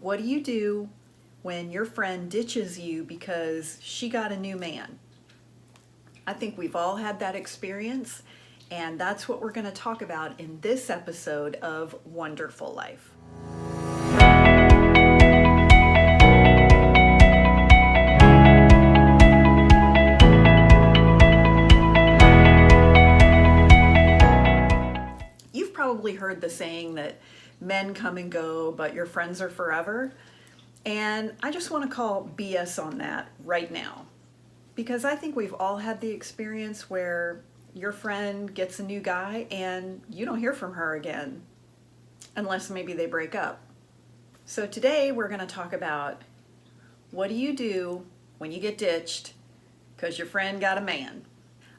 What do you do when your friend ditches you because she got a new man? I think we've all had that experience, and that's what we're going to talk about in this episode of One-Derful Life. You've probably heard the saying that men come and go, but your friends are forever. And I just want to call BS on that right now. Because I think we've all had the experience where your friend gets a new guy and you don't hear from her again. Unless maybe they break up. So today we're going to talk about what do you do when you get ditched because your friend got a man.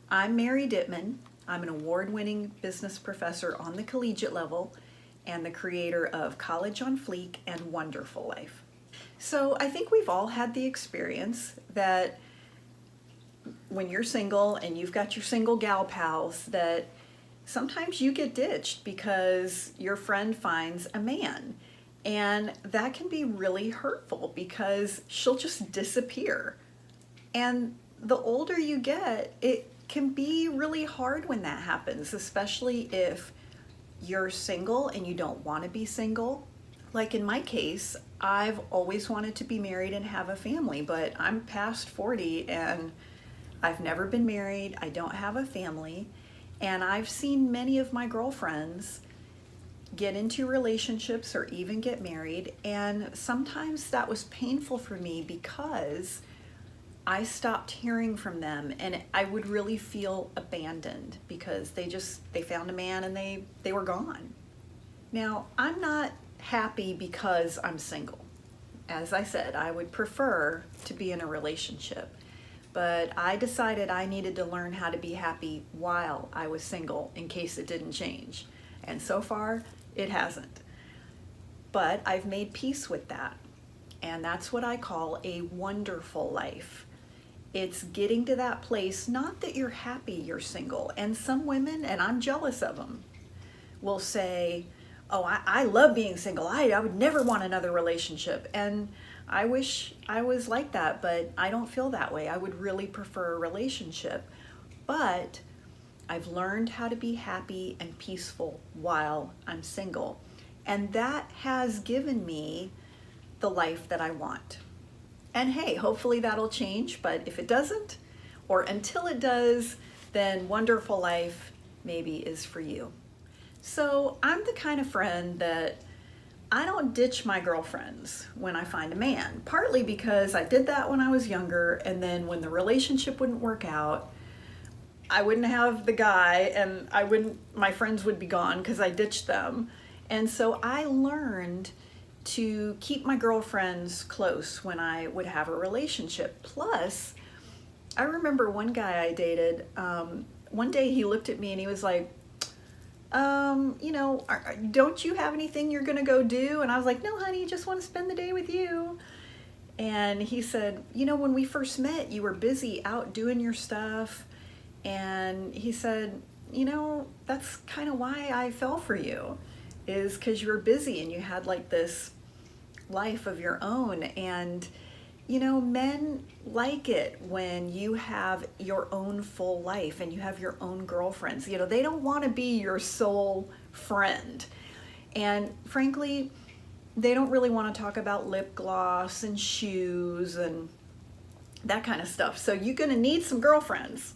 I'm Mary Dittman. I'm an award-winning business professor on the collegiate level and the creator of College on Fleek and One-Derful Life. So I think we've all had the experience that when you're single and you've got your single gal pals that sometimes you get ditched because your friend finds a man. And that can be really hurtful because she'll just disappear. And the older you get, it can be really hard when that happens, especially if you're single and you don't want to be single. Like in my case, I've always wanted to be married and have a family, but I'm past 40 and I've never been married. I don't have a family. And I've seen many of my girlfriends get into relationships or even get married. And sometimes that was painful for me because I stopped hearing from them and I would really feel abandoned because they found a man and they were gone. Now, I'm not happy because I'm single. As I said, I would prefer to be in a relationship, but I decided I needed to learn how to be happy while I was single in case it didn't change. And so far, it hasn't. But I've made peace with that. And that's what I call a wonderful life. It's getting to that place, not that you're happy you're single. And some women, and I'm jealous of them, will say, oh, I love being single. I would never want another relationship. And I wish I was like that, but I don't feel that way. I would really prefer a relationship. But I've learned how to be happy and peaceful while I'm single. And that has given me the life that I want. And hey, hopefully that'll change, but if it doesn't, or until it does, then One-Derful Life maybe is for you. So I'm the kind of friend that I don't ditch my girlfriends when I find a man, partly because I did that when I was younger, and then when the relationship wouldn't work out, I wouldn't have the guy and my friends would be gone because I ditched them. And so I learned to keep my girlfriends close when I would have a relationship. Plus, I remember one guy I dated, one day he looked at me and he was like, don't you have anything you're gonna go do? And I was like, no, honey, just want to spend the day with you. And he said, when we first met, you were busy out doing your stuff. And he said, that's kind of why I fell for you, is because you were busy and you had like this life of your own. And, men like it when you have your own full life and you have your own girlfriends. They don't want to be your sole friend. And frankly, they don't really want to talk about lip gloss and shoes and that kind of stuff. So you're going to need some girlfriends.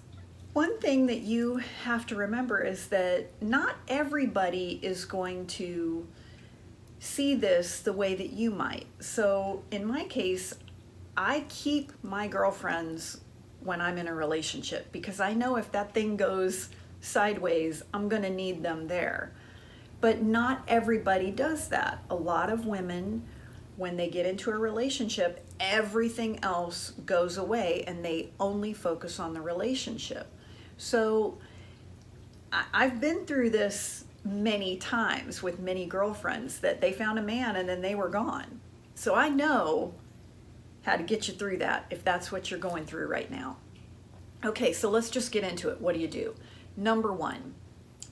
One thing that you have to remember is that not everybody is going to see this the way that you might. So in my case, I keep my girlfriends when I'm in a relationship because I know if that thing goes sideways, I'm going to need them there. But not everybody does that. A lot of women, when they get into a relationship, everything else goes away and they only focus on the relationship. So I've been through this many times with many girlfriends that they found a man and then they were gone. So I know how to get you through that if that's what you're going through right now. Okay, so let's just get into it. What do you do? Number one,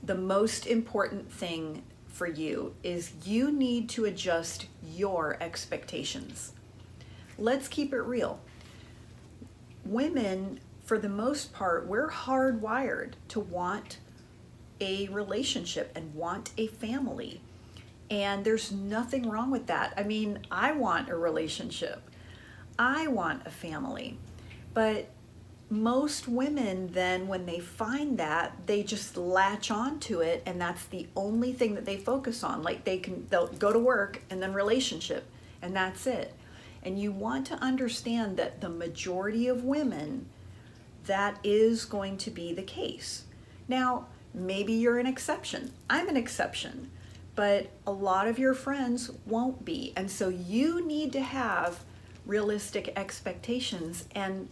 the most important thing for you is you need to adjust your expectations. Let's keep it real. Women, for the most part, we're hardwired to want a relationship and want a family. And there's nothing wrong with that. I mean, I want a relationship. I want a family. But most women then, when they find that, they just latch on to it, and that's the only thing that they focus on. Like they'll go to work and then relationship, and that's it. And you want to understand that the majority of women, that is going to be the case. Now, maybe you're an exception. I'm an exception, but a lot of your friends won't be. And so you need to have realistic expectations and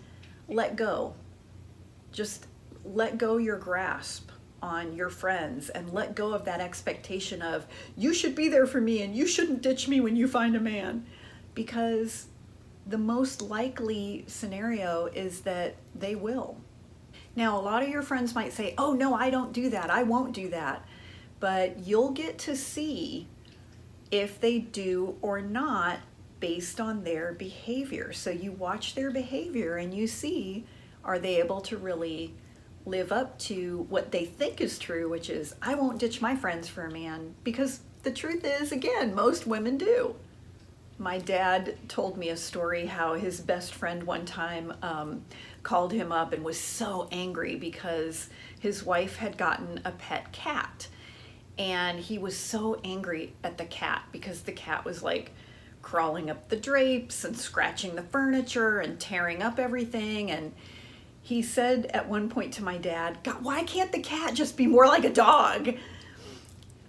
let go. Just let go your grasp on your friends and let go of that expectation of you should be there for me and you shouldn't ditch me when you find a man, because the most likely scenario is that they will. Now, a lot of your friends might say, oh no, I don't do that, I won't do that, but you'll get to see if they do or not based on their behavior. So you watch their behavior and you see, are they able to really live up to what they think is true, which is, I won't ditch my friends for a man, because the truth is, again, most women do. My dad told me a story how his best friend one time called him up and was so angry because his wife had gotten a pet cat. And he was so angry at the cat because the cat was like crawling up the drapes and scratching the furniture and tearing up everything. And he said at one point to my dad, God, why can't the cat just be more like a dog?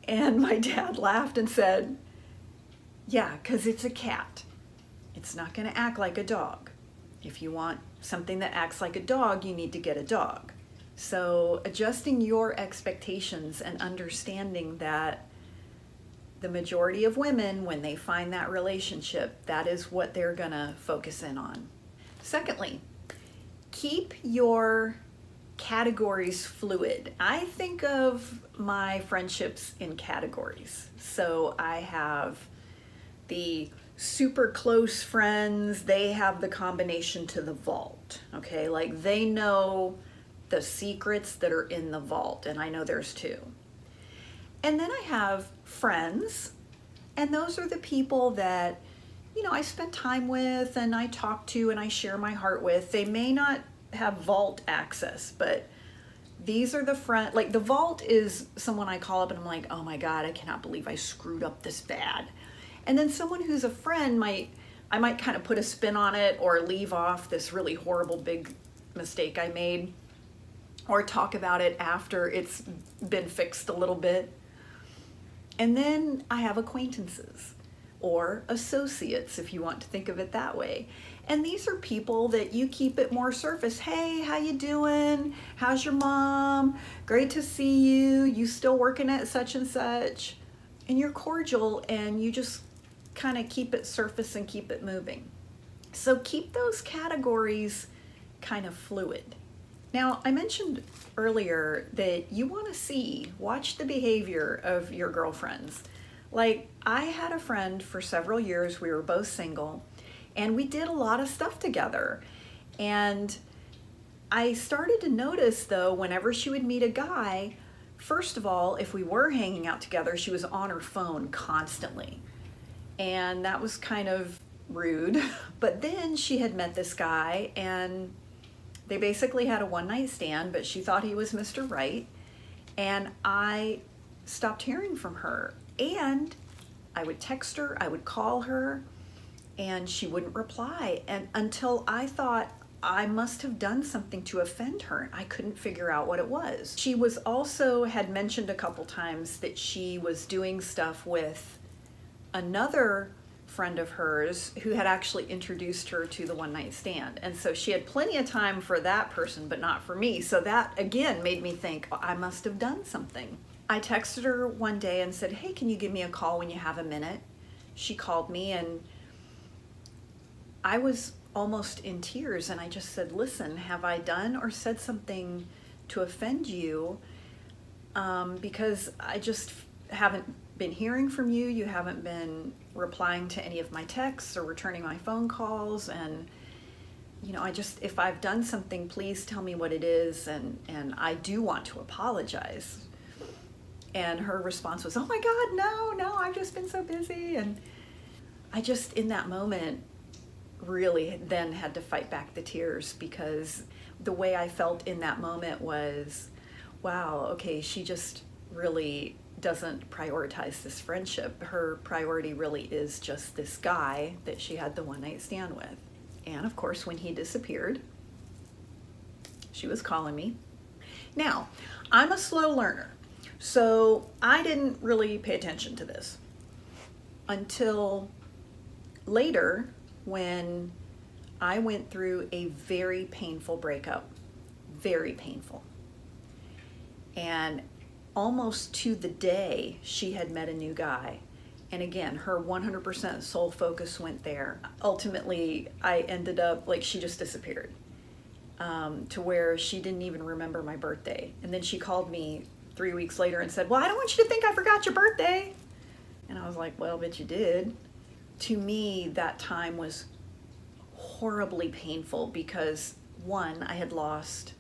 And my dad laughed and said, yeah, because it's a cat. It's not going to act like a dog. If you want something that acts like a dog, you need to get a dog. So adjusting your expectations and understanding that the majority of women, when they find that relationship, that is what they're going to focus in on. Secondly, keep your categories fluid. I think of my friendships in categories. So I have the super close friends, they have the combination to the vault, okay? Like they know the secrets that are in the vault, and I know there's two. And then I have friends, and those are the people that, you know, I spend time with and I talk to and I share my heart with. They may not have vault access, but these are the friend, like the vault is someone I call up and I'm like, oh my God, I cannot believe I screwed up this bad. And then someone who's a friend I might kind of put a spin on it or leave off this really horrible big mistake I made, or talk about it after it's been fixed a little bit. And then I have acquaintances or associates, if you want to think of it that way. And these are people that you keep it more surface. Hey, how you doing? How's your mom? Great to see you. You still working at such and such? And you're cordial and you just kind of keep it surface and keep it moving. So keep those categories kind of fluid. Now, I mentioned earlier that you want to watch the behavior of your girlfriends. Like, I had a friend for several years, we were both single, and we did a lot of stuff together. And I started to notice, though, whenever she would meet a guy, first of all, if we were hanging out together, she was on her phone constantly. And that was kind of rude. But then she had met this guy, and they basically had a one-night stand, but she thought he was Mr. Right. And I stopped hearing from her. And I would text her, I would call her, and she wouldn't reply. And until I thought I must have done something to offend her. I couldn't figure out what it was. She was also had mentioned a couple times that she was doing stuff with another friend of hers who had actually introduced her to the one-night stand. And so she had plenty of time for that person, but not for me. So that, again, made me think, oh, I must have done something. I texted her one day and said, hey, can you give me a call when you have a minute? She called me, and I was almost in tears, and I just said, listen, have I done or said something to offend you? Because haven't been hearing from you. You haven't been replying to any of my texts or returning my phone calls. And, if I've done something, please tell me what it is. And I do want to apologize. And her response was, oh my God, no, I've just been so busy. And I just, in that moment, really then had to fight back the tears, because the way I felt in that moment was, wow, okay, she just really doesn't prioritize this friendship. Her priority really is just this guy that she had the one night stand with. And of course, when he disappeared, she was calling me. Now, I'm a slow learner, so I didn't really pay attention to this until later, when I went through a very painful breakup. Very painful. And almost to the day, she had met a new guy. And again, her 100% sole focus went there. Ultimately, I ended up, she just disappeared, to where she didn't even remember my birthday. And then she called me 3 weeks later and said, well, I don't want you to think I forgot your birthday. And I was like, well, but you did. To me, that time was horribly painful because, one, I had lost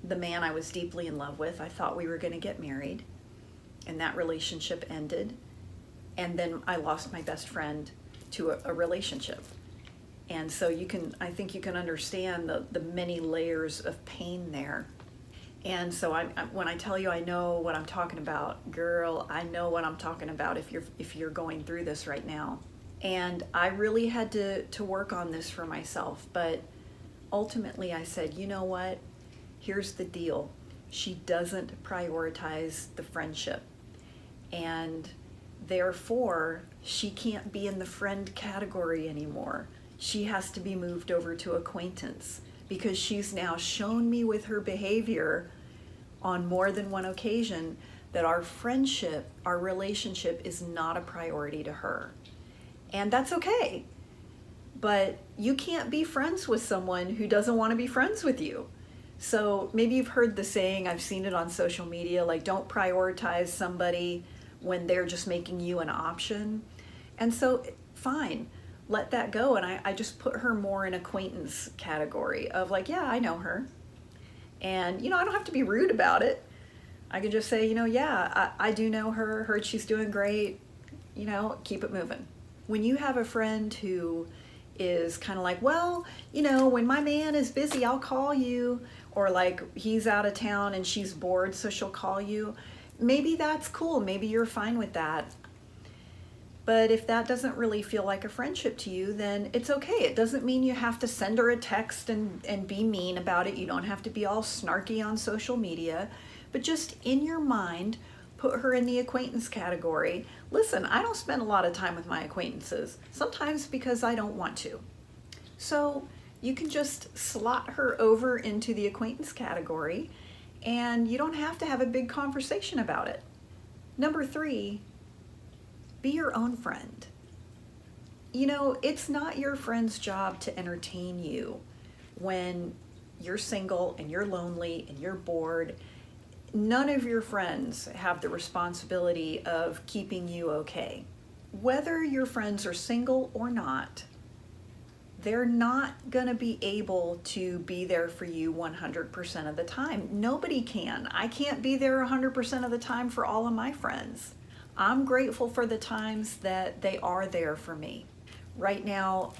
the man I was deeply in love with. I thought we were going to get married, and that relationship ended. And then I lost my best friend to a relationship. And so I think you can understand the many layers of pain there. And so when I tell you I know what I'm talking about, girl, I know what I'm talking about if you're going through this right now. And I really had to work on this for myself. But ultimately I said, you know what? Here's the deal. She doesn't prioritize the friendship. And therefore, she can't be in the friend category anymore. She has to be moved over to acquaintance, because she's now shown me with her behavior on more than one occasion that our friendship, our relationship is not a priority to her. And that's okay. But you can't be friends with someone who doesn't want to be friends with you. So maybe you've heard the saying, I've seen it on social media, don't prioritize somebody when they're just making you an option. And so, fine, let that go. And I just put her more in acquaintance category of yeah, I know her. And, I don't have to be rude about it. I can just say, yeah, I do know her, heard she's doing great, keep it moving. When you have a friend who is kind of well, when my man is busy, I'll call you, or he's out of town and she's bored, so she'll call you. Maybe that's cool. Maybe you're fine with that. But if that doesn't really feel like a friendship to you, then it's okay. It doesn't mean you have to send her a text and be mean about it. You don't have to be all snarky on social media. But just in your mind, put her in the acquaintance category. Listen, I don't spend a lot of time with my acquaintances, sometimes because I don't want to. So you can just slot her over into the acquaintance category, and you don't have to have a big conversation about it. Number 3, be your own friend. It's not your friend's job to entertain you when you're single and you're lonely and you're bored. None of your friends have the responsibility of keeping you okay. Whether your friends are single or not, they're not going to be able to be there for you 100% of the time. Nobody can. I can't be there 100% of the time for all of my friends. I'm grateful for the times that they are there for me. Right now,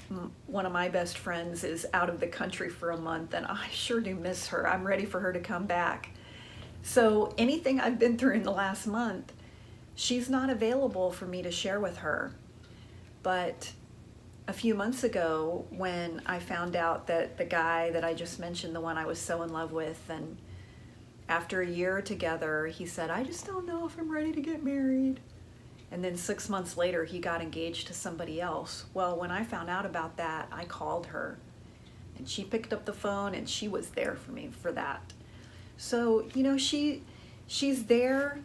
one of my best friends is out of the country for a month, and I sure do miss her. I'm ready for her to come back. So anything I've been through in the last month, she's not available for me to share with her. But a few months ago, when I found out that the guy that I just mentioned, the one I was so in love with, and after a year together, he said, I just don't know if I'm ready to get married. And then 6 months later, he got engaged to somebody else. Well, when I found out about that, I called her, and she picked up the phone, and she was there for me for that. So, she's there,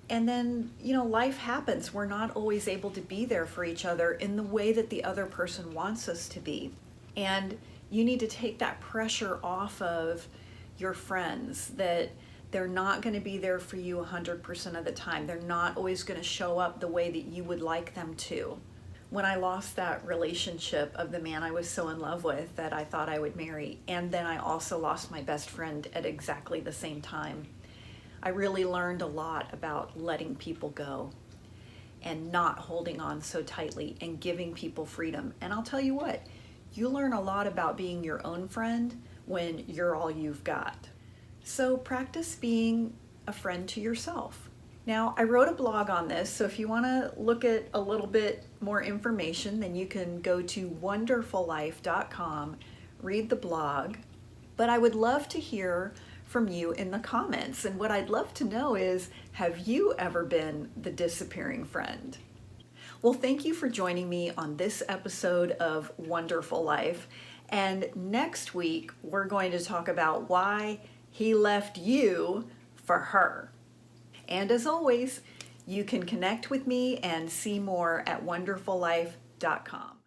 and then, life happens. We're not always able to be there for each other in the way that the other person wants us to be. And you need to take that pressure off of your friends that They're not going to be there for you 100% of the time. They're not always going to show up the way that you would like them to. When I lost that relationship of the man I was so in love with that I thought I would marry, and then I also lost my best friend at exactly the same time, I really learned a lot about letting people go and not holding on so tightly and giving people freedom. And I'll tell you what, you learn a lot about being your own friend when you're all you've got. So practice being a friend to yourself. Now, I wrote a blog on this, so if you want to look at a little bit more information, then you can go to wonderfullife.com, read the blog. But I would love to hear from you in the comments. And what I'd love to know is, have you ever been the disappearing friend? Well, thank you for joining me on this episode of One-Derful Life. And next week, we're going to talk about why he left you for her. And as always, you can connect with me and see more at wonderfullife.com.